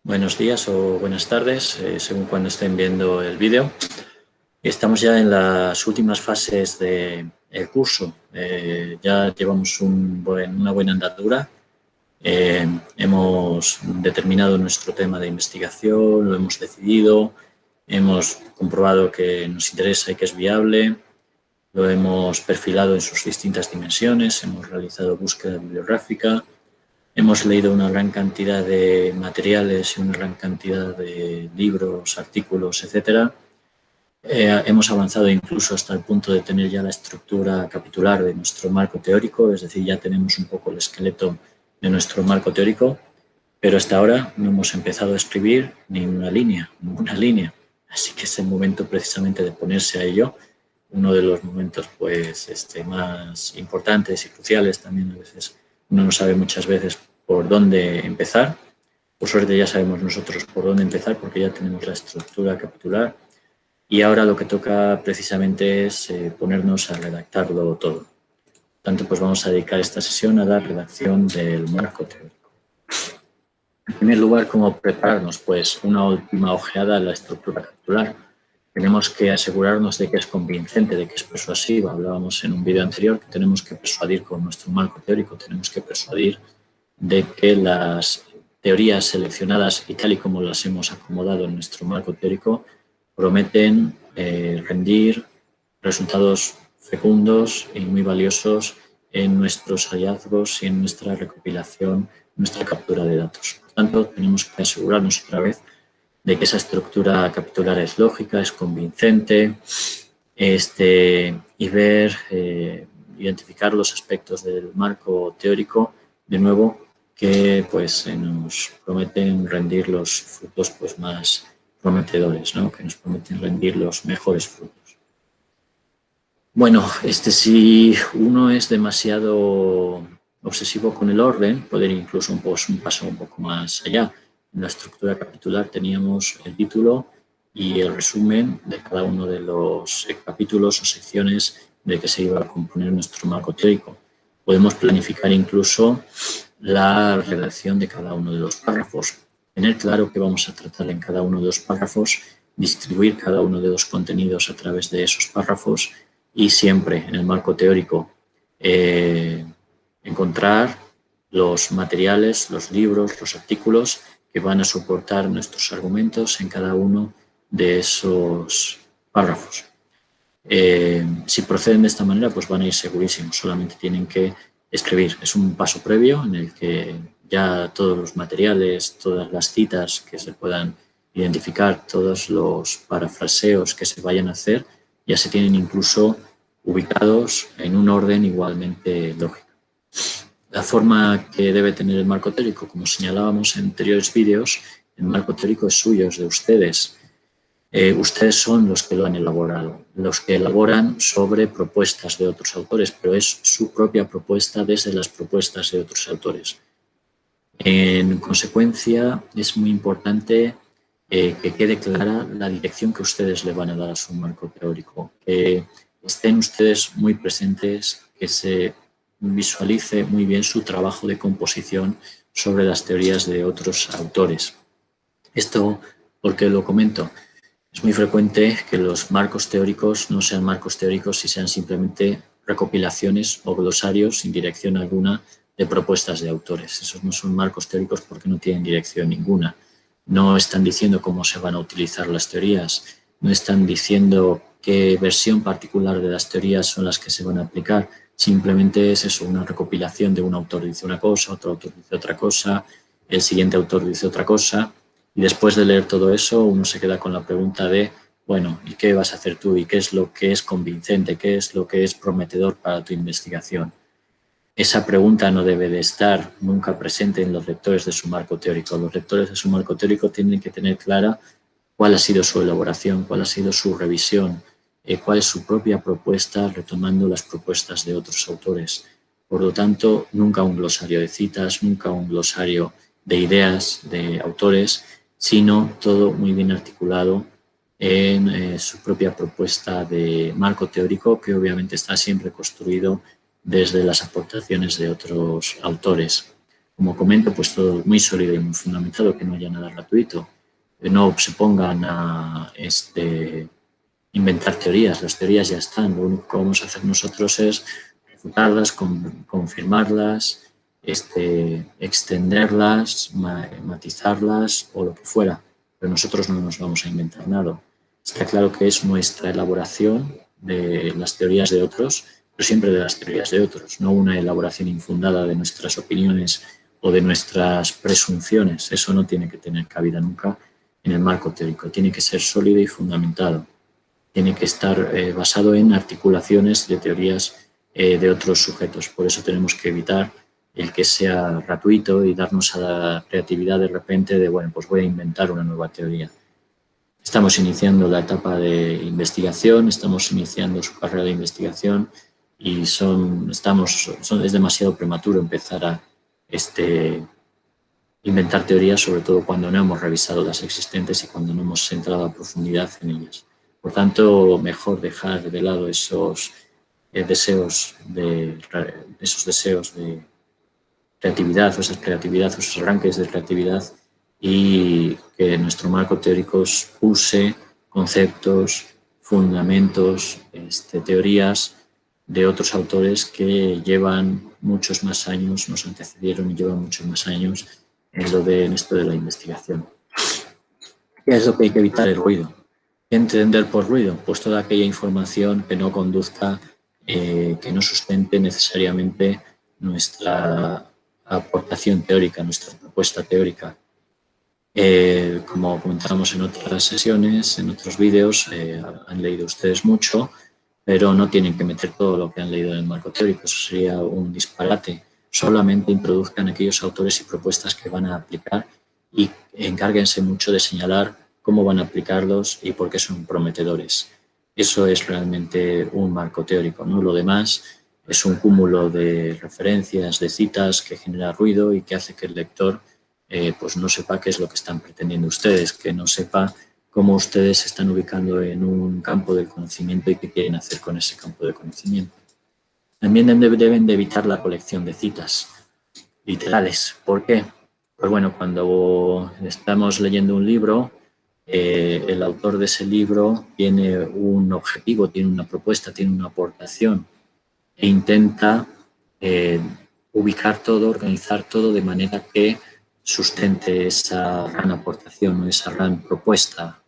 Buenos días o buenas tardes, según cuando estén viendo el vídeo. Estamos ya en las últimas fases del curso. Ya llevamos una buena andadura. Hemos determinado nuestro tema de investigación, lo hemos decidido, hemos comprobado que nos interesa y que es viable, lo hemos perfilado en sus distintas dimensiones, hemos realizado búsqueda bibliográfica. Hemos leído una gran cantidad de materiales y una gran cantidad de libros, artículos, etcétera. Hemos avanzado incluso hasta el punto de tener ya la estructura capitular de nuestro marco teórico, es decir, ya tenemos un poco el esqueleto de nuestro marco teórico, pero hasta ahora no hemos empezado a escribir ninguna línea. Así que es el momento precisamente de ponerse a ello, uno de los momentos más importantes y cruciales. También a veces uno no sabe muchas veces por dónde empezar. Por suerte ya sabemos nosotros por dónde empezar porque ya tenemos la estructura capitular y ahora lo que toca precisamente es ponernos a redactarlo todo. Por tanto, pues vamos a dedicar esta sesión a la redacción del marco teórico. En primer lugar, ¿cómo prepararnos? Pues una última ojeada a la estructura capitular. Tenemos que asegurarnos de que es convincente, de que es persuasiva. Hablábamos en un vídeo anterior que tenemos que persuadir con nuestro marco teórico, tenemos que persuadir de que las teorías seleccionadas y tal y como las hemos acomodado en nuestro marco teórico prometen rendir resultados fecundos y muy valiosos en nuestros hallazgos y en nuestra recopilación, nuestra captura de datos. Por tanto, tenemos que asegurarnos otra vez de que esa estructura capitular es lógica, es convincente, y ver, identificar los aspectos del marco teórico, de nuevo, que pues nos prometen rendir los frutos pues más prometedores, ¿no? Que nos prometen rendir los mejores frutos. Bueno, si uno es demasiado obsesivo con el orden, puede ir incluso un paso un poco más allá. En la estructura capitular teníamos el título y el resumen de cada uno de los capítulos o secciones de que se iba a componer nuestro marco teórico. Podemos planificar incluso la redacción de cada uno de los párrafos, tener claro qué vamos a tratar en cada uno de los párrafos, distribuir cada uno de los contenidos a través de esos párrafos y siempre en el marco teórico encontrar los materiales, los libros, los artículos que van a soportar nuestros argumentos en cada uno de esos párrafos. Si proceden de esta manera, pues van a ir segurísimos, solamente tienen que escribir. Es un paso previo en el que ya todos los materiales, todas las citas que se puedan identificar, todos los parafraseos que se vayan a hacer, ya se tienen incluso ubicados en un orden igualmente lógico. La forma que debe tener el marco teórico, como señalábamos en anteriores vídeos, el marco teórico es suyo, es de ustedes. Ustedes son los que lo han elaborado, los que elaboran sobre propuestas de otros autores, pero es su propia propuesta desde las propuestas de otros autores. En consecuencia, es muy importante que quede clara la dirección que ustedes le van a dar a su marco teórico, que estén ustedes muy presentes, que se visualice muy bien su trabajo de composición sobre las teorías de otros autores. Esto, ¿por qué lo comento? Es muy frecuente que los marcos teóricos no sean marcos teóricos y sean simplemente recopilaciones o glosarios sin dirección alguna de propuestas de autores. Esos no son marcos teóricos porque no tienen dirección ninguna. No están diciendo cómo se van a utilizar las teorías, no están diciendo qué versión particular de las teorías son las que se van a aplicar. Simplemente es eso, una recopilación de un autor dice una cosa, otro autor dice otra cosa, el siguiente autor dice otra cosa. Y después de leer todo eso, uno se queda con la pregunta de, bueno, ¿y qué vas a hacer tú? ¿Y qué es lo que es convincente? ¿Qué es lo que es prometedor para tu investigación? Esa pregunta no debe de estar nunca presente en los lectores de su marco teórico. Los lectores de su marco teórico tienen que tener clara cuál ha sido su elaboración, cuál ha sido su revisión, cuál es su propia propuesta retomando las propuestas de otros autores. Por lo tanto, nunca un glosario de citas, nunca un glosario de ideas de autores, sino todo muy bien articulado en su propia propuesta de marco teórico, que obviamente está siempre construido desde las aportaciones de otros autores. Como comento, pues todo muy sólido y muy fundamentado, que no haya nada gratuito. Que no se pongan a inventar teorías, las teorías ya están, lo único que vamos a hacer nosotros es refutarlas, confirmarlas, extenderlas, matizarlas o lo que fuera, pero nosotros no nos vamos a inventar nada. Está claro que es nuestra elaboración de las teorías de otros, pero siempre de las teorías de otros, no una elaboración infundada de nuestras opiniones o de nuestras presunciones. Eso no tiene que tener cabida nunca en el marco teórico, tiene que ser sólido y fundamentado. Tiene que estar basado en articulaciones de teorías de otros sujetos. Por eso tenemos que evitar el que sea gratuito y darnos a la creatividad de repente de, bueno, pues voy a inventar una nueva teoría. Estamos iniciando la etapa de investigación, estamos iniciando su carrera de investigación y es demasiado prematuro empezar a inventar teorías, sobre todo cuando no hemos revisado las existentes y cuando no hemos entrado a profundidad en ellas. Por tanto, mejor dejar de lado esos deseos de creatividad o esa creatividad, esos arranques de creatividad, y que nuestro marco teórico use conceptos, fundamentos, teorías de otros autores que llevan muchos más años, nos antecedieron y llevan muchos más años en esto de la investigación. ¿Qué es lo que hay que evitar? El ruido. ¿Qué entender por ruido? Pues toda aquella información que no conduzca, que no sustente necesariamente nuestra aportación teórica, nuestra propuesta teórica. Como comentábamos en otras sesiones, en otros vídeos, han leído ustedes mucho, pero no tienen que meter todo lo que han leído en el marco teórico, eso sería un disparate. Solamente introduzcan aquellos autores y propuestas que van a aplicar y encárguense mucho de señalar cómo van a aplicarlos y por qué son prometedores. Eso es realmente un marco teórico, ¿no? Lo demás es un cúmulo de referencias, de citas que genera ruido y que hace que el lector pues no sepa qué es lo que están pretendiendo ustedes, que no sepa cómo ustedes se están ubicando en un campo del conocimiento y qué quieren hacer con ese campo de conocimiento. También deben de evitar la colección de citas literales. ¿Por qué? Pues bueno, cuando estamos leyendo un libro, el autor de ese libro tiene un objetivo, tiene una propuesta, tiene una aportación e intenta ubicar todo, organizar todo de manera que sustente esa gran aportación, esa gran propuesta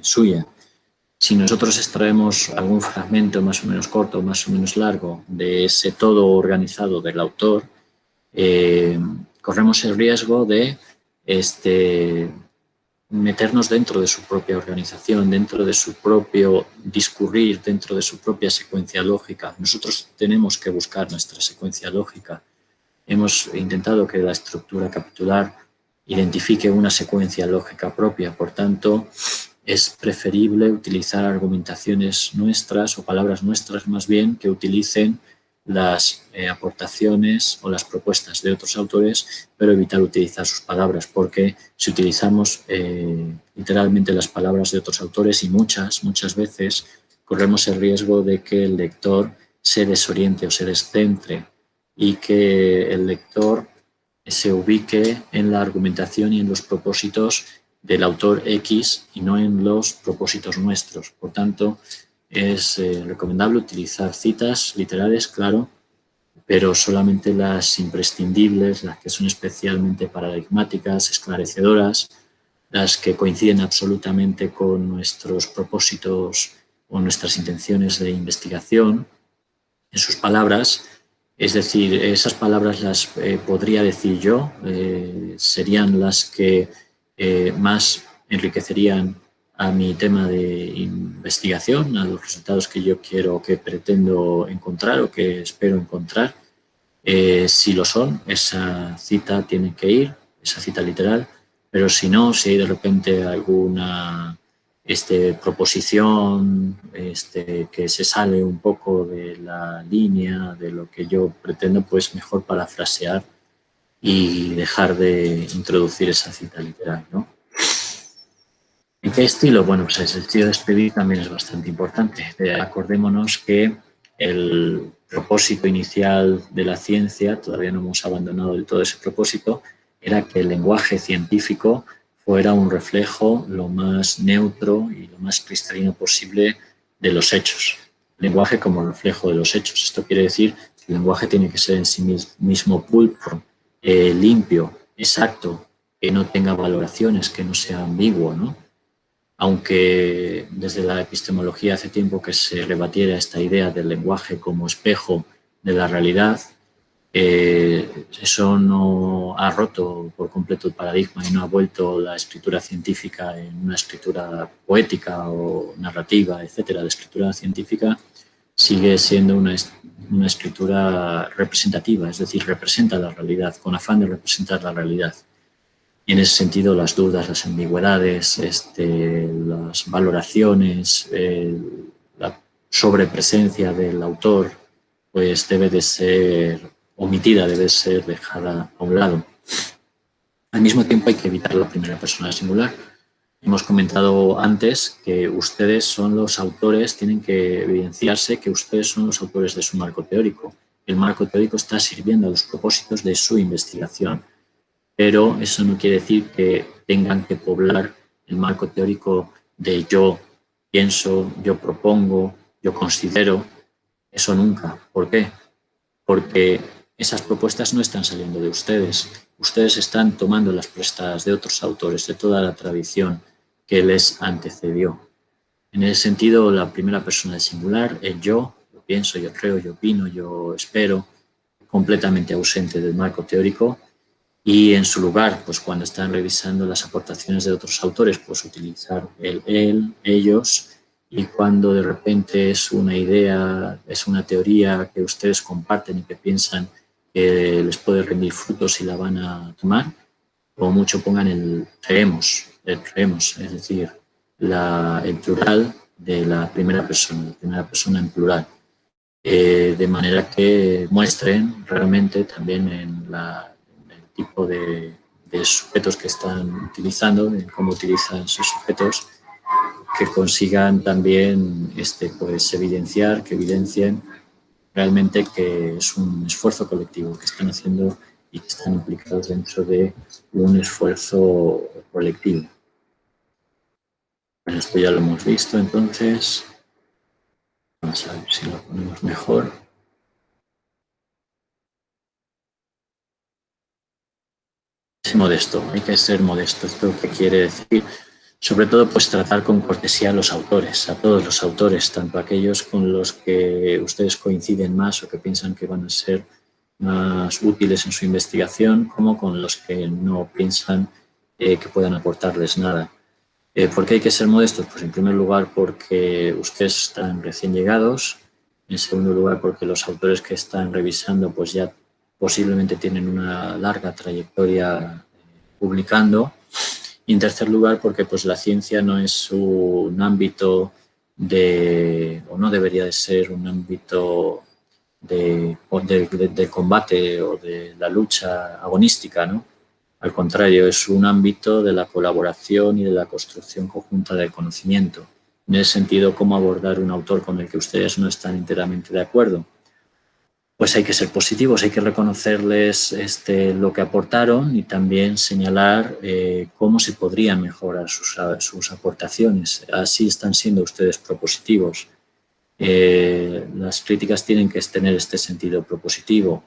suya. Si nosotros extraemos algún fragmento más o menos corto, más o menos largo de ese todo organizado del autor, corremos el riesgo de meternos dentro de su propia organización, dentro de su propio discurrir, dentro de su propia secuencia lógica. Nosotros tenemos que buscar nuestra secuencia lógica. Hemos intentado que la estructura capitular identifique una secuencia lógica propia, por tanto, es preferible utilizar argumentaciones nuestras o palabras nuestras más bien que utilicen las aportaciones o las propuestas de otros autores, pero evitar utilizar sus palabras, porque si utilizamos literalmente las palabras de otros autores y muchas veces corremos el riesgo de que el lector se desoriente o se descentre y que el lector se ubique en la argumentación y en los propósitos del autor X y no en los propósitos nuestros. Por tanto, es recomendable utilizar citas literales, claro, pero solamente las imprescindibles, las que son especialmente paradigmáticas, esclarecedoras, las que coinciden absolutamente con nuestros propósitos o nuestras intenciones de investigación, en sus palabras. Es decir, esas palabras las podría decir yo, serían las que más enriquecerían a mi tema de investigación, a los resultados que yo quiero, que pretendo encontrar o que espero encontrar. Si lo son, esa cita tiene que ir, esa cita literal, pero si no, si hay de repente alguna proposición que se sale un poco de la línea de lo que yo pretendo, pues mejor parafrasear y dejar de introducir esa cita literal, ¿no? ¿En qué estilo? Bueno, pues el estilo de escribir también es bastante importante. Acordémonos que propósito inicial de la ciencia, todavía no hemos abandonado del todo ese propósito, era que el lenguaje científico fuera un reflejo lo más neutro y lo más cristalino posible de los hechos. El lenguaje como reflejo de los hechos. Esto quiere decir que el lenguaje tiene que ser en sí mismo pulcro, limpio, exacto, que no tenga valoraciones, que no sea ambiguo, ¿no? Aunque desde la epistemología hace tiempo que se rebatiera esta idea del lenguaje como espejo de la realidad, eso no ha roto por completo el paradigma y no ha vuelto la escritura científica en una escritura poética o narrativa, etcétera. La escritura científica sigue siendo una escritura representativa, es decir, representa la realidad, con afán de representar la realidad. Y en ese sentido, las dudas, las ambigüedades, las valoraciones, la sobrepresencia del autor, pues debe de ser omitida, debe ser dejada a un lado. Al mismo tiempo hay que evitar la primera persona singular. Hemos comentado antes que ustedes son los autores, tienen que evidenciarse que ustedes son los autores de su marco teórico. El marco teórico está sirviendo a los propósitos de su investigación, pero eso no quiere decir que tengan que poblar el marco teórico de yo pienso, yo propongo, yo considero. Eso nunca. ¿Por qué? Porque esas propuestas no están saliendo de ustedes. Ustedes están tomando las prestadas de otros autores, de toda la tradición que les antecedió. En ese sentido, la primera persona del singular, el yo pienso, yo creo, yo opino, yo espero, completamente ausente del marco teórico, y en su lugar, pues cuando están revisando las aportaciones de otros autores, pues utilizar el él, ellos, y cuando de repente es una idea, es una teoría que ustedes comparten y que piensan que les puede rendir frutos y la van a tomar, o mucho pongan el creemos, es decir, el plural de la primera persona en plural, de manera que muestren realmente también en el tipo de sujetos que están utilizando, en cómo utilizan sus sujetos, que consigan también pues evidenciar, que evidencien realmente que es un esfuerzo colectivo que están haciendo y que están implicados dentro de un esfuerzo colectivo. Bueno, esto ya lo hemos visto, entonces vamos a ver si lo ponemos mejor. Es modesto, hay que ser modesto. ¿Esto qué quiere decir? Sobre todo, pues tratar con cortesía a los autores, a todos los autores, tanto aquellos con los que ustedes coinciden más o que piensan que van a ser más útiles en su investigación, como con los que no piensan que puedan aportarles nada. ¿Por qué hay que ser modestos? Pues en primer lugar porque ustedes están recién llegados, en segundo lugar porque los autores que están revisando pues ya posiblemente tienen una larga trayectoria publicando, y en tercer lugar porque pues la ciencia no es un ámbito o no debería de ser un ámbito de combate o de la lucha agonística, ¿no? Al contrario, es un ámbito de la colaboración y de la construcción conjunta del conocimiento. En ese sentido, ¿cómo abordar un autor con el que ustedes no están enteramente de acuerdo? Pues hay que ser positivos, hay que reconocerles lo que aportaron y también señalar cómo se podrían mejorar sus aportaciones. Así están siendo ustedes propositivos. Las críticas tienen que tener este sentido propositivo.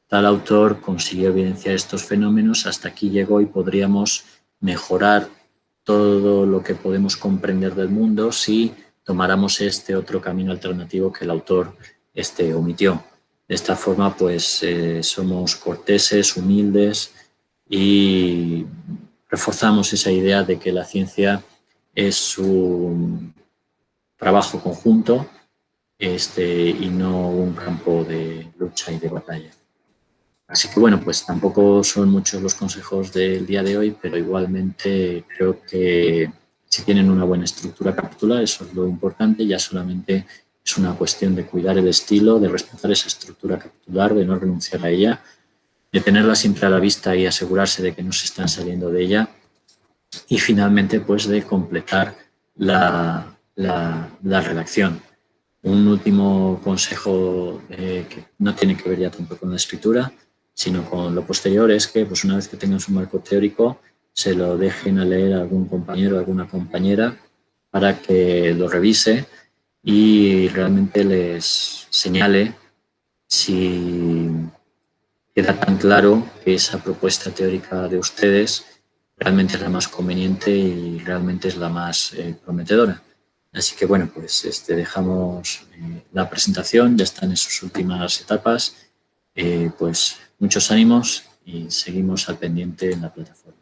Tal autor consiguió evidenciar estos fenómenos, hasta aquí llegó y podríamos mejorar todo lo que podemos comprender del mundo si tomáramos este otro camino alternativo que el autor omitió. De esta forma, pues somos corteses, humildes y reforzamos esa idea de que la ciencia es un trabajo conjunto y no un campo de lucha y de batalla. Así que bueno, pues tampoco son muchos los consejos del día de hoy, pero igualmente creo que si tienen una buena estructura capitular, eso es lo importante, ya solamente es una cuestión de cuidar el estilo, de respetar esa estructura capitular, de no renunciar a ella, de tenerla siempre a la vista y asegurarse de que no se están saliendo de ella, y finalmente pues de completar la redacción. Un último consejo que no tiene que ver ya tanto con la escritura, sino con lo posterior, es que pues una vez que tengan su marco teórico, se lo dejen a leer a algún compañero o alguna compañera para que lo revise y realmente les señale si queda tan claro que esa propuesta teórica de ustedes realmente es la más conveniente y realmente es la más prometedora. Así que bueno, pues dejamos la presentación, ya están en sus últimas etapas, pues muchos ánimos y seguimos al pendiente en la plataforma.